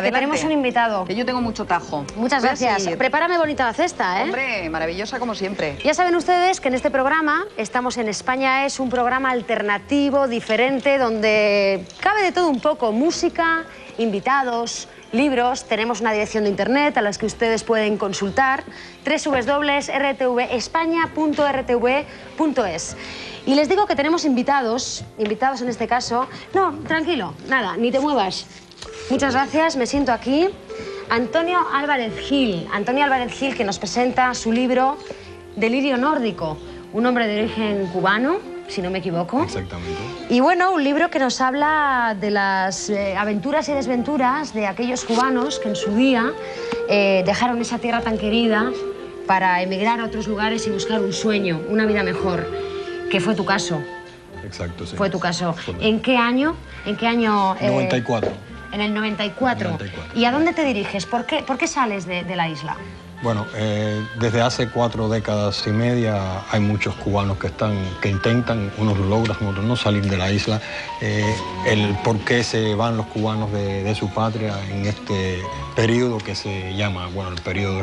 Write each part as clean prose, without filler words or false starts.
que tenemos un invitado. Que yo tengo mucho tajo. Muchas gracias. Prepárame bonita la cesta, ¿eh? Hombre, maravillosa como siempre. Ya saben ustedes que en este programa, Estamos en España, es un programa alternativo, diferente, donde cabe de todo un poco. Música, invitados, libros. Tenemos una dirección de internet a las que ustedes pueden consultar: www.rtvespaña.rtv.es. Y les digo que tenemos invitados en este caso. No, tranquilo, nada, ni te muevas. Muchas gracias, me siento aquí. Antonio Álvarez Gil, que nos presenta su libro Delirio Nórdico, un hombre de origen cubano, si no me equivoco. Exactamente. Y bueno, un libro que nos habla de las aventuras y desventuras de aquellos cubanos que en su día dejaron esa tierra tan querida para emigrar a otros lugares y buscar un sueño, una vida mejor, que fue tu caso. Exacto, sí. Fue tu caso. ¿En qué año? 94. En el 94. 94. ¿Y a dónde te diriges? ¿Por qué sales de la isla? Bueno, desde hace 4 décadas y media hay muchos cubanos que intentan, unos lo logran, otros no, salir de la isla. El por qué se van los cubanos de su patria en este periodo que se llama, bueno, el periodo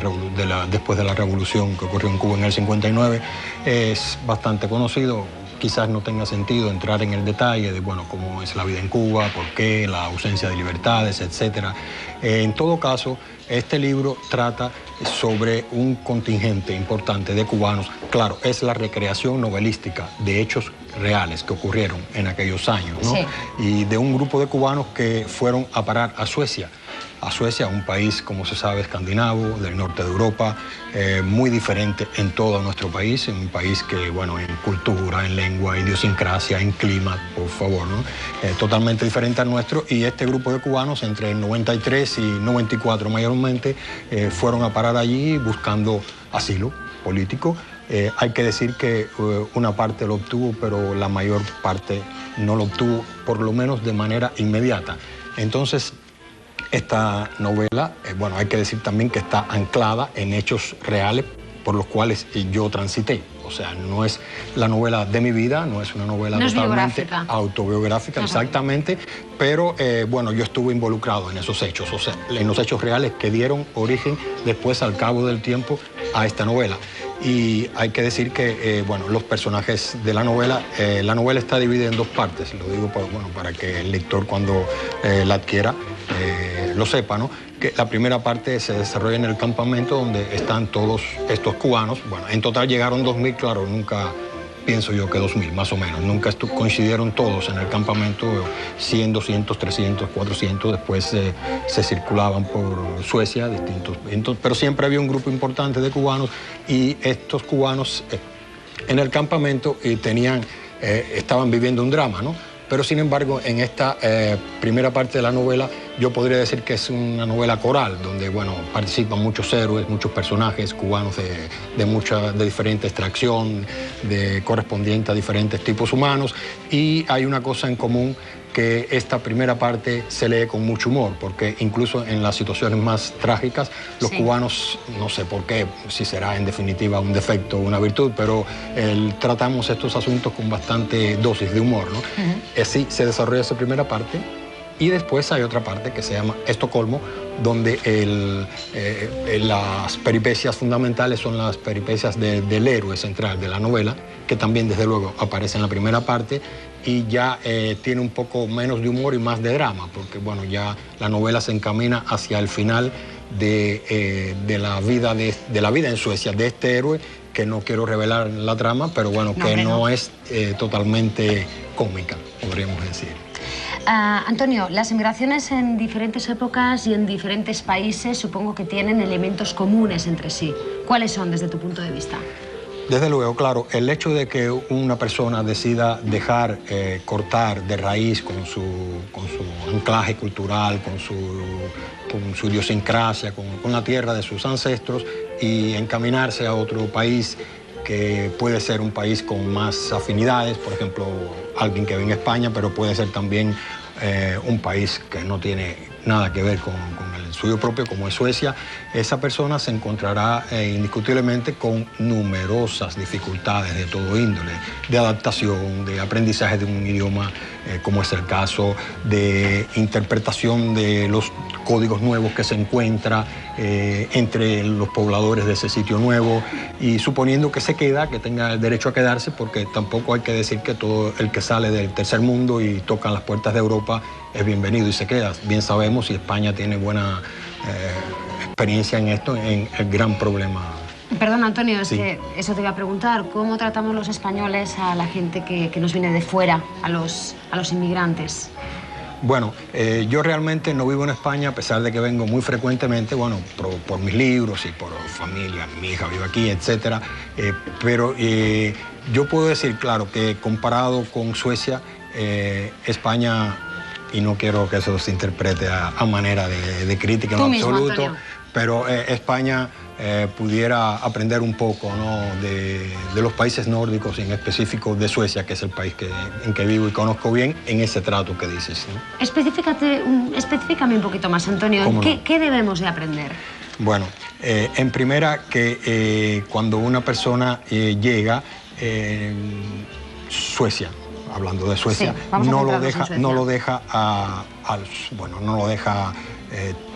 después de la revolución que ocurrió en Cuba en el 59, es bastante conocido. Quizás no tenga sentido entrar en el detalle de, bueno, cómo es la vida en Cuba, por qué, la ausencia de libertades, etc. En todo caso, este libro trata sobre un contingente importante de cubanos. Claro, es la recreación novelística de hechos reales que ocurrieron en aquellos años, ¿no? Sí. Y de un grupo de cubanos que fueron a parar a Suecia, un país, como se sabe, escandinavo, del norte de Europa, muy diferente en todo nuestro país, un país que, bueno, en cultura, en lengua, idiosincrasia, en clima, por favor, ¿no? Totalmente diferente al nuestro, y este grupo de cubanos, entre el 93 y 94 mayormente, fueron a parar allí buscando asilo político. Hay que decir que una parte lo obtuvo, pero la mayor parte no lo obtuvo, por lo menos de manera inmediata. Entonces, esta novela, bueno, hay que decir también que está anclada en hechos reales por los cuales yo transité. O sea, no es la novela de mi vida, no es una novela totalmente autobiográfica, exactamente, pero bueno, yo estuve involucrado en esos hechos, o sea, en los hechos reales que dieron origen después, al cabo del tiempo, a esta novela. Y hay que decir que, bueno, los personajes de la novela está dividida en 2 partes, lo digo para que el lector, cuando la adquiera, lo sepa, ¿no? Que la primera parte se desarrolla en el campamento donde están todos estos cubanos. Bueno, en total llegaron 2000, claro, nunca pienso yo que 2000, más o menos. Nunca coincidieron todos en el campamento, 100, 200, 300, 400. Después se circulaban por Suecia, distintos. Pero siempre había un grupo importante de cubanos, y estos cubanos en el campamento estaban viviendo un drama, ¿no? Pero, sin embargo, en esta primera parte de la novela, yo podría decir que es una novela coral, donde, bueno, participan muchos héroes, muchos personajes cubanos de diferente extracción, correspondiente a diferentes tipos humanos, y hay una cosa en común, que esta primera parte se lee con mucho humor, porque incluso en las situaciones más trágicas, los cubanos, no sé por qué, si será en definitiva un defecto o una virtud, pero tratamos estos asuntos con bastante dosis de humor, ¿no? Así se desarrolla esa primera parte, y después hay otra parte que se llama Estocolmo, donde las peripecias fundamentales son las peripecias del héroe central de la novela, que también, desde luego, aparece en la primera parte, y ya tiene un poco menos de humor y más de drama, porque, bueno, ya la novela se encamina hacia el final de la vida en Suecia de este héroe, que no quiero revelar la trama, pero bueno, que no es totalmente cómica, podríamos decir. Antonio, las emigraciones en diferentes épocas y en diferentes países supongo que tienen elementos comunes entre sí. ¿Cuáles son desde tu punto de vista? Desde luego, claro, el hecho de que una persona decida cortar de raíz con su anclaje cultural, con su idiosincrasia, con la tierra de sus ancestros, y encaminarse a otro país que puede ser un país con más afinidades, por ejemplo, alguien que vive en España, pero puede ser también un país que no tiene nada que ver con suyo propio, como es Suecia, esa persona se encontrará indiscutiblemente con numerosas dificultades de todo índole, de adaptación, de aprendizaje de un idioma, como es el caso, de interpretación de los códigos nuevos que se encuentra entre los pobladores de ese sitio nuevo, y suponiendo que se queda, que tenga el derecho a quedarse, porque tampoco hay que decir que todo el que sale del tercer mundo y toca las puertas de Europa es bienvenido y se queda. Bien sabemos, y España tiene buena experiencia en esto, en el gran problema. Perdón, Antonio, es Sí. que eso te iba a preguntar. ¿Cómo tratamos los españoles a la gente que nos viene de fuera, a los inmigrantes? Bueno, yo realmente no vivo en España, a pesar de que vengo muy frecuentemente, bueno, por mis libros y por familia, mi hija vive aquí, etcétera. Pero yo puedo decir, claro, que comparado con Suecia, España, y no quiero que eso se interprete a manera de crítica en Tú mismo, absoluto, Antonio. pero España pudiera aprender un poco, ¿no?, de los países nórdicos, y en específico de Suecia, que es el país en que vivo y conozco bien, en ese trato que dices, ¿no? Específicame un poquito más, Antonio. ¿Cómo no? ¿Qué debemos de aprender? Bueno, en primera, que cuando una persona llega, Suecia, hablando de Suecia, Sí, vamos a no lo centrarnos en deja, Suecia. no lo deja no lo deja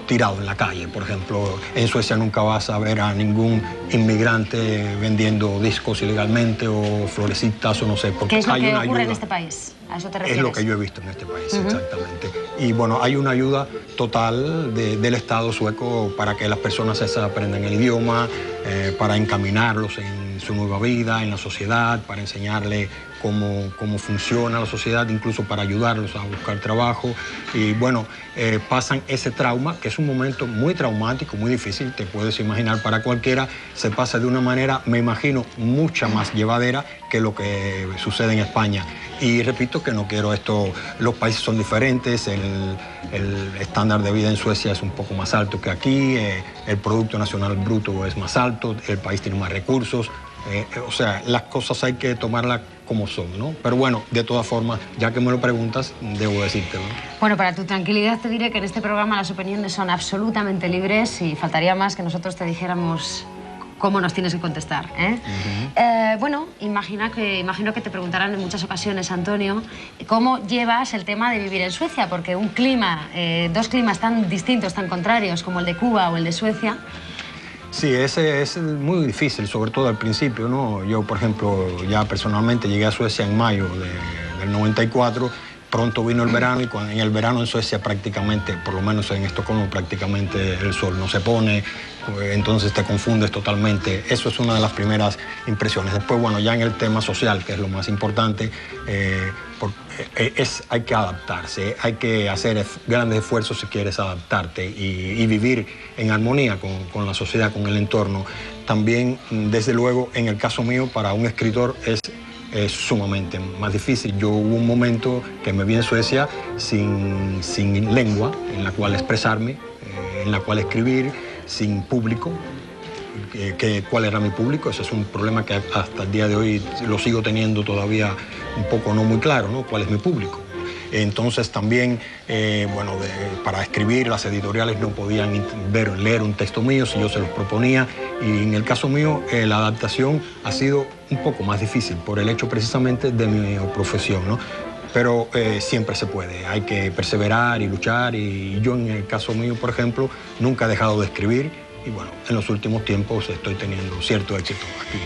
tirado en la calle. Por ejemplo, en Suecia nunca vas a ver a ningún inmigrante vendiendo discos ilegalmente o florecitas o no sé, porque ¿Qué es lo hay que una ocurre en ayuda. este país? ¿A eso te Es refieres? lo que yo he visto en este país, exactamente. Y bueno, hay una ayuda total del Estado sueco para que las personas esas aprendan el idioma, para encaminarlos en su nueva vida, en la sociedad, para enseñarles cómo funciona la sociedad, incluso para ayudarlos a buscar trabajo. Y bueno, pasan ese trauma, que es un momento muy traumático, muy difícil, te puedes imaginar para cualquiera, se pasa de una manera, me imagino, mucha más llevadera que lo que sucede en España. Y repito que no quiero esto, los países son diferentes, el estándar de vida en Suecia es un poco más alto que aquí, el Producto Nacional Bruto es más alto, el país tiene más recursos, o sea, las cosas hay que tomarlas como son, ¿no? Pero bueno, de todas formas, ya que me lo preguntas, debo decírtelo, ¿no? Bueno, para tu tranquilidad te diré que en este programa las opiniones son absolutamente libres y faltaría más que nosotros te dijéramos cómo nos tienes que contestar, ¿eh? Bueno, imagino que te preguntarán en muchas ocasiones, Antonio, cómo llevas el tema de vivir en Suecia, porque un clima, dos climas tan distintos, tan contrarios como el de Cuba o el de Suecia. Sí, ese es muy difícil, sobre todo al principio, ¿no? Yo, por ejemplo, ya personalmente llegué a Suecia en mayo del 94, pronto vino el verano, y en el verano en Suecia prácticamente, por lo menos en Estocolmo, prácticamente el sol no se pone, entonces te confundes totalmente. Eso es una de las primeras impresiones. Después, bueno, ya en el tema social, que es lo más importante, hay que adaptarse, hay que hacer grandes esfuerzos si quieres adaptarte y vivir en armonía con la sociedad, con el entorno. También, desde luego, en el caso mío, para un escritor es sumamente más difícil. Yo hubo un momento que me vi en Suecia sin lengua en la cual expresarme, en la cual escribir, sin público. ¿Cuál era mi público? Ese es un problema que hasta el día de hoy lo sigo teniendo todavía un poco no muy claro, ¿no? ¿Cuál es mi público? Entonces también, bueno, para escribir, las editoriales no podían leer un texto mío si yo se los proponía, y en el caso mío la adaptación ha sido un poco más difícil por el hecho precisamente de mi profesión, ¿no? Pero siempre se puede, hay que perseverar y luchar, y yo en el caso mío, por ejemplo, nunca he dejado de escribir, y bueno, en los últimos tiempos estoy teniendo cierto éxito aquí.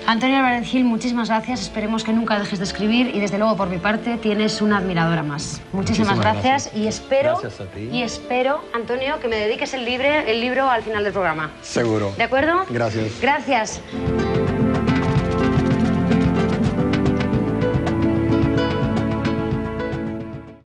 Antonio Álvarez Gil, muchísimas gracias. Esperemos que nunca dejes de escribir y, desde luego, por mi parte, tienes una admiradora más. Muchísimas gracias. Y espero, Gracias a ti. y espero, Antonio, que me dediques el libro al final del programa. Seguro. ¿De acuerdo? Gracias. Gracias.